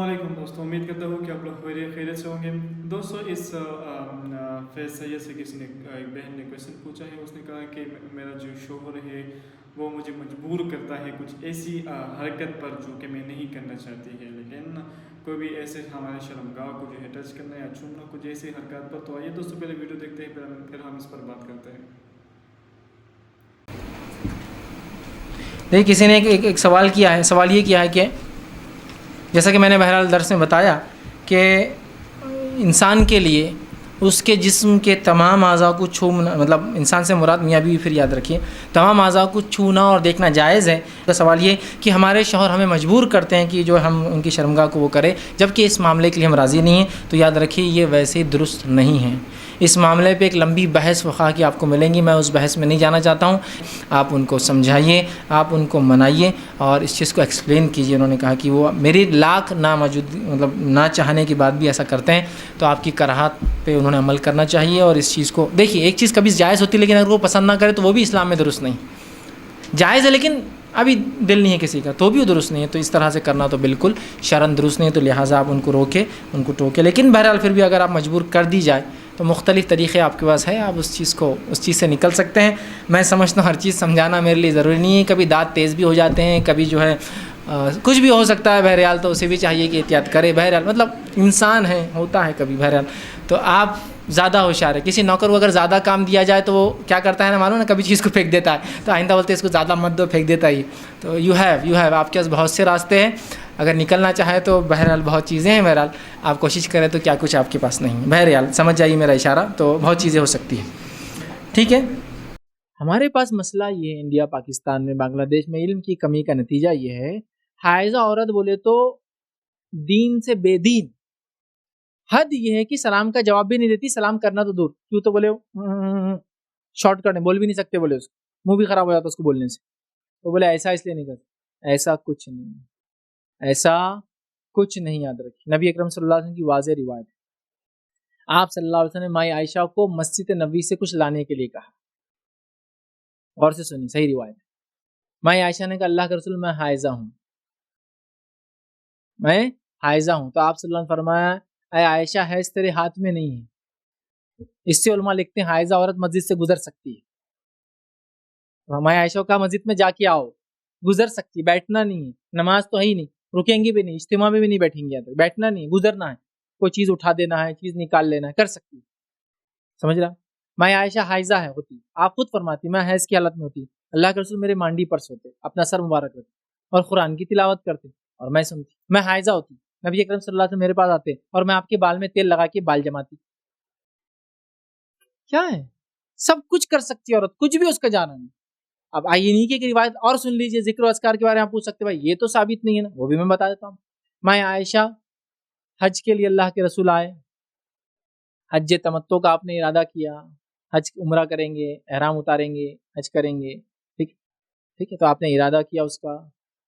السلام علیکم دوستوں، امید کرتا ہوں کہ آپ لوگ خیریت سے ہوں گے۔ دوستوں، اس فیض سید سے کسی نے ایک بہن نے کویشچن پوچھا ہے۔ اس نے کہا کہ میرا جو شوہر ہے وہ مجھے مجبور کرتا ہے کچھ ایسی حرکت پر جو کہ میں نہیں کرنا چاہتی ہے، لیکن کوئی بھی ایسے ہمارے شرمگاہ کو جو ہے ٹچ کرنا یا چھونا کچھ ایسی حرکات پر۔ تو آئیے دوستوں پہلے ویڈیو دیکھتے ہیں، پھر ہم اس پر بات کرتے ہیں۔ دیکھیے، کسی نے ایک سوال کیا ہے۔ سوال یہ کیا ہے کہ جیسا کہ میں نے بہرحال درس میں بتایا کہ انسان کے لیے اس کے جسم کے تمام اعضاء کو چھونا، مطلب انسان سے مراد میاں بیوی، پھر یاد رکھیے، تمام اعضاء کو چھونا اور دیکھنا جائز ہے۔ تو سوال یہ کہ ہمارے شوہر ہمیں مجبور کرتے ہیں کہ جو ہم ان کی شرمگاہ کو وہ کریں، جبکہ اس معاملے کے لیے ہم راضی نہیں ہیں، تو یاد رکھیے یہ ویسے ہی درست نہیں ہے۔ اس معاملے پہ ایک لمبی بحث وخواہ کی آپ کو ملیں گی، میں اس بحث میں نہیں جانا چاہتا ہوں۔ آپ ان کو سمجھائیے، آپ ان کو منائیے اور اس چیز کو ایکسپلین کیجیے۔ انہوں نے کہا کہ وہ میری لاکھ مطلب نہ چاہنے کے بعد بھی ایسا کرتے ہیں، تو آپ کی کراہت پہ انہوں نے عمل کرنا چاہیے۔ اور اس چیز کو دیکھیے، ایک چیز کبھی جائز ہوتی ہے لیکن اگر وہ پسند نہ کرے تو وہ بھی اسلام میں درست نہیں۔ جائز ہے لیکن ابھی دل نہیں ہے کسی کا، تو بھی وہ درست نہیں ہے۔ تو اس طرح سے کرنا تو بالکل شرعاً درست نہیں ہے، تو لہٰذا آپ ان کو روکے، ان کو ٹوکے۔ لیکن بہرحال پھر بھی اگر آپ مجبور کر دی جائے تو مختلف طریقے آپ کے پاس ہے، آپ اس چیز سے نکل سکتے ہیں۔ میں سمجھتا ہوں ہر چیز سمجھانا میرے لیے ضروری نہیں ہے، کبھی دانت تیز بھی ہو جاتے ہیں، کبھی جو ہے کچھ بھی ہو سکتا ہے، بہرحال تو اسے بھی چاہیے کہ احتیاط کرے۔ بہرحال مطلب انسان ہے، ہوتا ہے کبھی، بہرحال تو آپ زیادہ ہوشیار ہے۔ کسی نوکر کو اگر زیادہ کام دیا جائے تو وہ کیا کرتا ہے نا، معلوم نا، کبھی چیز کو پھینک دیتا ہے، تو آئندہ بولتے ہیں اس کو زیادہ مت دو، پھینک دیتا ہی۔ تو یو ہیو آپ کے پاس بہت سے راستے ہیں، اگر نکلنا چاہے تو بہرحال بہت چیزیں ہیں۔ بہرحال آپ کوشش کریں تو کیا کچھ آپ کے پاس نہیں ہے۔ بہرحال سمجھ جائیے میرا اشارہ، تو بہت چیزیں ہو سکتی ہیں، ٹھیک ہے۔ ہمارے پاس مسئلہ یہ ہے، انڈیا، پاکستان میں، بنگلہ دیش میں علم کی کمی کا نتیجہ یہ ہے، حائضہ عورت بولے تو دین سے بے دین، حد یہ ہے کہ سلام کا جواب بھی نہیں دیتی، سلام کرنا تو دور، کیوں تو بولے شارٹ کٹ ہے، بول بھی نہیں سکتے، بولے اس کو منہ بھی خراب ہو جاتا اس کو بولنے سے، تو بولے ایسا اس لیے نہیں کرتے۔ ایسا کچھ نہیں، ایسا کچھ نہیں، یاد رکھیے۔ نبی اکرم صلی اللہ علیہ وسلم کی واضح روایت ہے، آپ صلی اللہ علیہ وسلم نے مائی عائشہ کو مسجد نبوی سے کچھ لانے کے لیے کہا۔ غور سے سنی، صحیح روایت ہے۔ مائی عائشہ نے کہا اللہ کے رسول میں حائضہ ہوں، میں حائضہ ہوں، تو آپ صلی اللہ علیہ وسلم نے فرمایا اے عائشہ، حیض تیرے ہاتھ میں نہیں ہے۔ اس سے علماء لکھتے ہیں حائضہ عورت مسجد سے گزر سکتی ہے۔ ہمارے عائشہ کو کہا مسجد میں جا کے آؤ، گزر سکتی ہے، بیٹھنا نہیں ہے، نماز تو ہے ہی نہیں، رکیں گی بھی نہیں، اجتماع میں بھی نہیں بیٹھیں گے، بیٹھنا نہیں، گزرنا ہے، کوئی چیز اٹھا دینا ہے، چیز نکال لینا ہے، کر سکتی ہے، سمجھ رہا۔ میں عائشہ حائضہ ہے ہوتی، آپ خود فرماتی میں حیض کی حالت میں ہوتی، اللہ کے رسول میرے مانڈی پر سوتے، اپنا سر مبارک رکھتے اور قرآن کی تلاوت کرتے اور میں سنتی۔ میں حائضہ ہوتی، نبی اکرم صلی اللہ علیہ وسلم میرے پاس آتے اور میں آپ کے بال میں تیل لگا کے بال جماتی۔ کیا ہے، سب کچھ کر سکتی عورت، کچھ بھی اس کا جانا نہیں۔ اب آئیے نہیں کہ روایت اور سن لیجئے، ذکر و اذکار کے بارے میں آپ پوچھ سکتے، بھائی یہ تو ثابت نہیں ہے نا، وہ بھی میں بتا دیتا ہوں۔ میں عائشہ حج کے لیے اللہ کے رسول آئے، حج تمتع کا آپ نے ارادہ کیا، حج عمرہ کریں گے، احرام اتاریں گے، حج کریں گے، ٹھیک ہے، تو آپ نے ارادہ کیا اس کا۔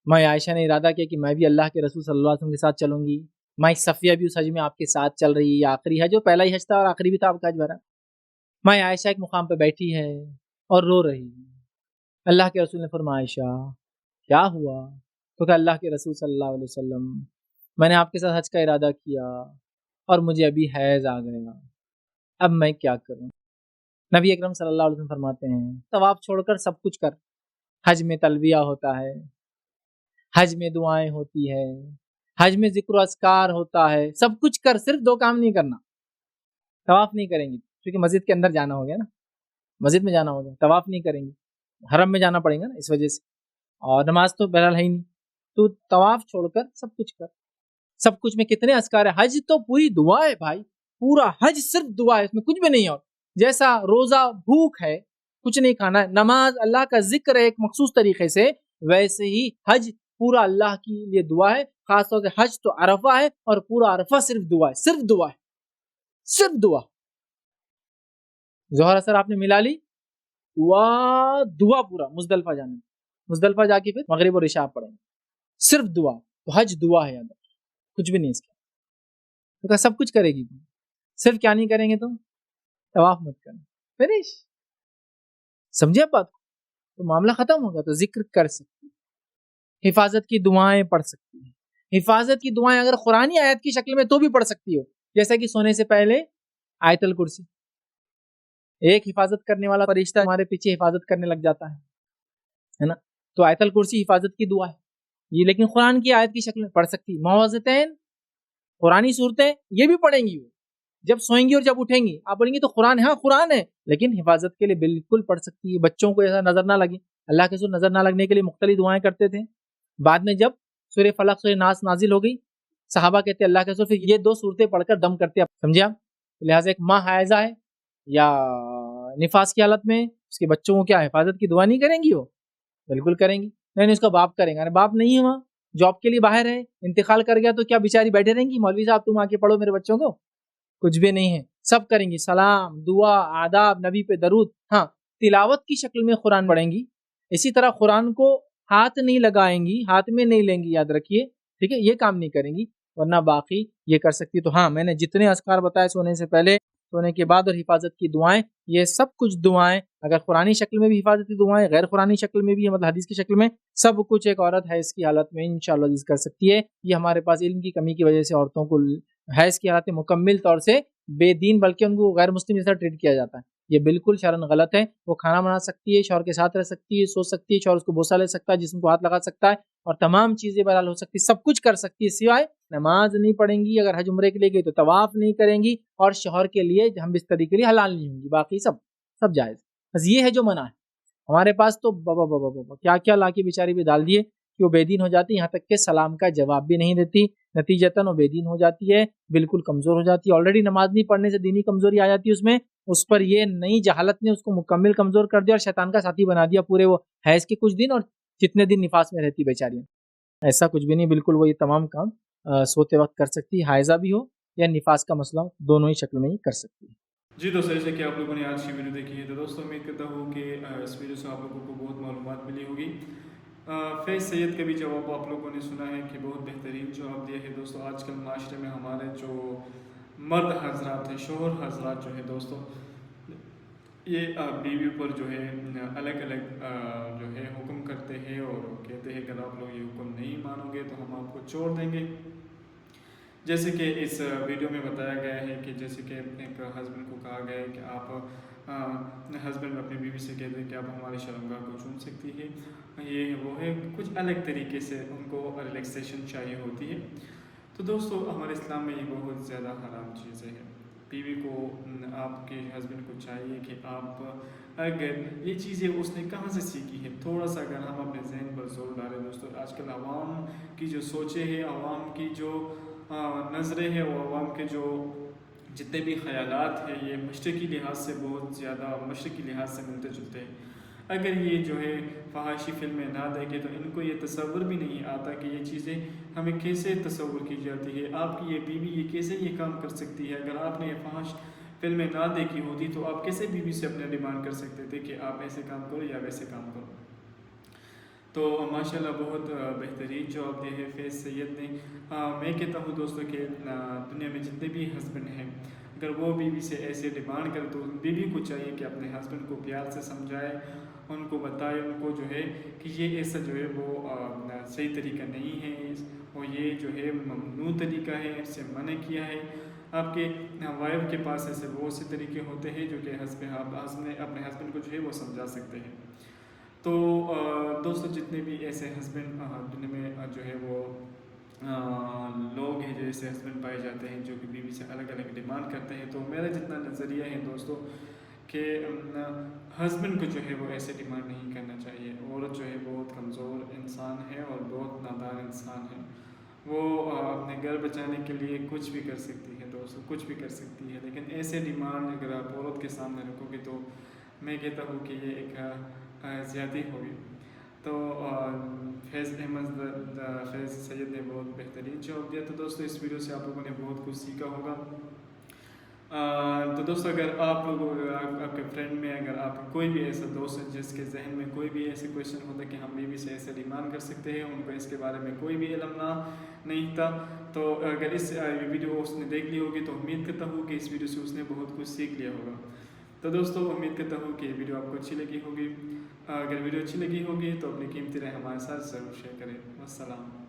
میں عائشہ نے ارادہ کیا کہ میں بھی اللہ کے رسول صلی اللہ علیہ وسلم کے ساتھ چلوں گی، میں صفیہ بھی اس حج میں آپ کے ساتھ چل رہی ہے، یہ آخری حج، جو پہلا ہی حج تھا اور آخری بھی تھا آپ کا حج بھرا۔ میں عائشہ ایک مقام پہ بیٹھی ہے اور رو رہی ہے، اللہ کے رسول نے فرمایا عائشہ کیا ہوا؟ تو کہ اللہ کے رسول صلی اللہ علیہ وسلم میں نے آپ کے ساتھ حج کا ارادہ کیا اور مجھے ابھی حیض آ گیا، اب میں کیا کروں؟ نبی اکرم صلی اللہ علیہ وسلم فرماتے ہیں طواف چھوڑ کر سب کچھ کر، حج میں تلبیہ ہوتا ہے، حج میں دعائیں ہوتی ہے، حج میں ذکر و اذکار ہوتا ہے، سب کچھ کر، صرف دو کام نہیں کرنا۔ طواف نہیں کریں گے کیونکہ مسجد کے اندر جانا ہو گیا نا، مسجد میں جانا ہوگا، طواف نہیں کریں گے، حرم میں جانا پڑے گا نا اس وجہ سے، اور نماز تو بہرحال ہے ہی نہیں، تو طواف چھوڑ کر سب کچھ کر۔ سب کچھ میں کتنے اذکار ہے، حج تو پوری دعا ہے بھائی، پورا حج صرف دعا ہے، اس میں کچھ بھی نہیں ہے۔ اور جیسا روزہ بھوک ہے، کچھ نہیں کھانا ہے، نماز اللہ کا ذکر ہے ایک مخصوص طریقے سے، ویسے ہی حج پورا اللہ کے لیے دعا ہے، خاص طور سے حج تو عرفہ ہے اور پورا عرفہ صرف دعا ہے، صرف دعا ہے، صرف دعا۔ ظہر اثر آپ نے ملا لی، دعا پورا مزدلفہ جانے، مزدلفہ جا کے پھر مغرب اور عشاء پڑھیں گے، صرف دعا، تو حج دعا ہے، یاد کچھ بھی نہیں اس کا۔ تو کہا سب کچھ کرے گی، صرف کیا نہیں کریں گے تم؟ طواف مت کرنا، فنش، سمجھے بات کو؟ تو معاملہ ختم ہوگا، تو ذکر کر سکتی ہے، حفاظت کی دعائیں پڑھ سکتی ہے، حفاظت کی دعائیں اگر قرآنی آیت کی شکل میں تو بھی پڑھ سکتی ہو، جیسا کہ سونے سے پہلے آیت الکرسی، ایک حفاظت کرنے والا فرشتہ ہمارے پیچھے حفاظت کرنے لگ جاتا ہے نا، تو آیت الکرسی حفاظت کی دعا ہے یہ، لیکن قرآن کی آیت کی شکل میں پڑھ سکتی. معوذتین قرآنی صورتیں یہ بھی پڑھیں گی، جب سوئیں گی اور جب اٹھیں گی آپ بولیں گی تو قرآن، ہاں قرآن ہے، لیکن حفاظت کے لیے بالکل پڑھ سکتی ہے. بچوں کو ایسا نظر نہ لگے، اللہ کے سور نظر نہ لگنے کے لیے مختلف دعائیں کرتے تھے. بعد میں جب سورہ فلق سورہ ناس نازل ہو گئی، صحابہ کہتے اللہ کے سور پھر یہ 2 صورتیں پڑھ کر دم کرتے. سمجھے آپ؟ لہٰذا ایک ماں حائضہ ہے یا نفاس کی حالت میں اس کے بچوں کو کیا حفاظت کی دعا نہیں کریں گی؟ وہ بالکل کریں گی. نہیں اس کا باپ کریں گا، ارے باپ نہیں ہے وہاں، جاب کے لیے باہر ہے، انتقال کر گیا تو کیا بیچاری بیٹھے رہیں گی مولوی صاحب تم آ کے پڑھو میرے بچوں کو؟ کچھ بھی نہیں ہے، سب کریں گی. سلام، دعا، آداب، نبی پہ درود. ہاں تلاوت کی شکل میں قرآن پڑھیں گی. اسی طرح قرآن کو ہاتھ نہیں لگائیں گی، ہاتھ میں نہیں لیں گی، یاد رکھیے ٹھیک ہے، یہ کام نہیں کریں گی، ورنہ باقی یہ کر سکتی. تو ہاں میں نے جتنے اذکار بتائے سونے سے پہلے، سونے کے بعد اور حفاظت کی دعائیں، یہ سب کچھ دعائیں اگر قرآنی شکل میں بھی حفاظت کی دعائیں، غیر قرآنی شکل میں بھی مطلب حدیث کی شکل میں، سب کچھ ایک عورت حیض کی حالت میں انشاءاللہ کر سکتی ہے. یہ ہمارے پاس علم کی کمی کی وجہ سے عورتوں کو حیض کی حالت میں مکمل طور سے بے دین بلکہ ان کو غیر مسلم جیسا ٹریٹ کیا جاتا ہے. یہ بالکل شرعاً غلط ہے. وہ کھانا بنا سکتی ہے، شوہر کے ساتھ رہ سکتی ہے، سو سکتی ہے، شوہر اس کو بوسہ لے سکتا ہے، جسم کو ہاتھ لگا سکتا ہے، اور تمام چیزیں بہرحال ہو سکتی، سب کچھ کر سکتی ہے، سوائے نماز نہیں پڑھیں گی. اگر حج عمرے کے لیے گئی تو طواف نہیں کریں گی، اور شوہر کے لیے ہم بستری کے لیے حلال نہیں ہوں گی. باقی سب جائز. بس یہ ہے جو منع ہے. ہمارے پاس تو بابا کیا کیا لا کے بیچاری بھی ڈال دیے کہ وہ بے دین ہو جاتی، یہاں تک کہ سلام کا جواب بھی نہیں دیتی، نتیجتاً وہ بے دین ہو جاتی ہے، بالکل کمزور ہو جاتی ہے. آلریڈی نماز نہیں پڑھنے سے دینی کمزوری آ جاتی ہے اس میں، اس پر یہ نئی جہالت نے اس کو مکمل کمزور کر دیا اور شیطان کا ساتھی بنا دیا پورے وہ حیض کے کچھ دن اور جتنے دن نفاس میں رہتی بیچاریاں. ایسا کچھ بھی نہیں، بالکل وہ یہ تمام کام سوتے وقت کر سکتی، حائضہ بھی ہو یا نفاس کا مسئلہ، دونوں ہی شکل میں ہی کر سکتی ہے. جی دوستوں، جیسے کہ آپ لوگوں نے آج کی ویڈیو دیکھی ہے تو دوستوں امید کرتا ہوں کہ اس ویڈیو سے آپ لوگوں کو بہت معلومات ملی ہوگی. فیض سید کا بھی جواب آپ لوگوں نے سنا ہے کہ بہت بہترین جواب دیا ہے. دوستوں آج کل معاشرے میں ہمارے جو مرد حضرات ہیں، شوہر حضرات جو ہے دوستوں، یہ بیوی پر جو ہے الگ الگ جو ہے حکم کرتے ہیں اور کہتے ہیں کہ اگر آپ لوگ یہ حکم نہیں مانو گے تو ہم آپ کو چھوڑ دیں گے. جیسے کہ اس ویڈیو میں بتایا گیا ہے کہ جیسے کہ ایک ہسبینڈ کو کہا گیا ہے کہ آپ ہسبینڈ اپنی بیوی سے کہتے ہیں کہ آپ ہماری شرمگاہ کو چھون سکتی ہے، یہ وہ ہے، کچھ الگ طریقے سے ان کو ریلیکسیشن چاہیے ہوتی ہے. تو دوستو ہمارے اسلام میں یہ بہت زیادہ حرام چیزیں ہیں. بیوی کو، آپ کے ہسبینڈ کو چاہیے کہ آپ اگر یہ چیزیں اس نے کہاں سے سیکھی ہے، تھوڑا سا اگر ہم اپنے ذہن پر زور ڈالیں دوستو، آج کل عوام کی جو سوچیں ہیں، عوام کی جو نظریں ہیں، وہ عوام کے جو جتنے بھی خیالات ہیں، یہ مشرقی لحاظ سے بہت زیادہ مشرقی لحاظ سے ملتے جلتے ہیں. اگر یہ جو ہے فحاشی فلمیں نہ دیکھیں تو ان کو یہ تصور بھی نہیں آتا کہ یہ چیزیں ہمیں کیسے تصور کی جاتی ہے. آپ کی یہ بیوی یہ کیسے یہ کام کر سکتی ہے؟ اگر آپ نے یہ فحش فلمیں نہ دیکھی ہوتی تو آپ کیسے بیوی سے اپنے ڈیمانڈ کر سکتے تھے کہ آپ ایسے کام کرو یا ویسے کام کرو؟ تو ماشاءاللہ بہت بہترین جواب دیا ہے فیض سید نے. میں کہتا ہوں دوستوں کہ دنیا میں جتنے بھی ہسبینڈ ہیں، اگر وہ بیوی سے ایسے ڈیمانڈ کرے تو بیوی کو چاہیے کہ اپنے ہسبینڈ کو پیار سے سمجھائے، ان کو بتائے، ان کو جو ہے کہ یہ ایسا جو ہے وہ صحیح طریقہ نہیں ہے، اور یہ جو ہے ممنوع طریقہ ہے، اس سے منع کیا ہے. آپ کے وائف کے پاس ایسے بہت سے طریقے ہوتے ہیں جو کہ اپنے ہسبینڈ کو جو ہے وہ سمجھا سکتے ہیں. تو دوستو جتنے بھی ایسے ہسبینڈ دنیا میں جو ہے وہ لوگ ہیں جو ایسے ہسبینڈ پائے جاتے ہیں جو کہ بیوی سے الگ الگ ڈیمانڈ کرتے ہیں، تو میرا جتنا نظریہ ہے دوستو کہ ہسبینڈ کو جو ہے وہ ایسے ڈیمانڈ نہیں کرنا چاہیے. عورت جو ہے بہت کمزور انسان ہے اور بہت نادان انسان ہے، وہ اپنے گھر بچانے کے لیے کچھ بھی کر سکتی ہے دوستو، کچھ بھی کر سکتی ہے. لیکن ایسے ڈیمانڈ اگر آپ عورت کے سامنے رکھو گے تو میں کہتا ہوں کہ یہ ایک زیادتی ہوگی. تو فیض سید نے بہت بہترین جواب دیا. تو دوستو اس ویڈیو سے آپ لوگوں نے بہت کچھ سیکھا ہوگا. تو دوستو اگر آپ لوگوں آپ کے فرینڈ میں اگر آپ کوئی بھی ایسا دوست ہے جس کے ذہن میں کوئی بھی ایسے کویشچن ہوتا ہے کہ ہم بیوی سے ایسے ڈیمانڈ کر سکتے ہیں، ان کو اس کے بارے میں کوئی بھی علم نہیں تھا، تو اگر اس ویڈیو اس نے دیکھ لی ہوگی تو امید کرتا ہوں کہ اس ویڈیو سے اس نے بہت کچھ سیکھ لیا ہوگا. تو دوستو امید کرتا ہوں کہ ویڈیو آپ کو اچھی لگی ہوگی. اگر ویڈیو اچھی لگی ہوگی تو اپنی قیمتی رائے ہمارے ساتھ ضرور شیئر کریں. والسلام.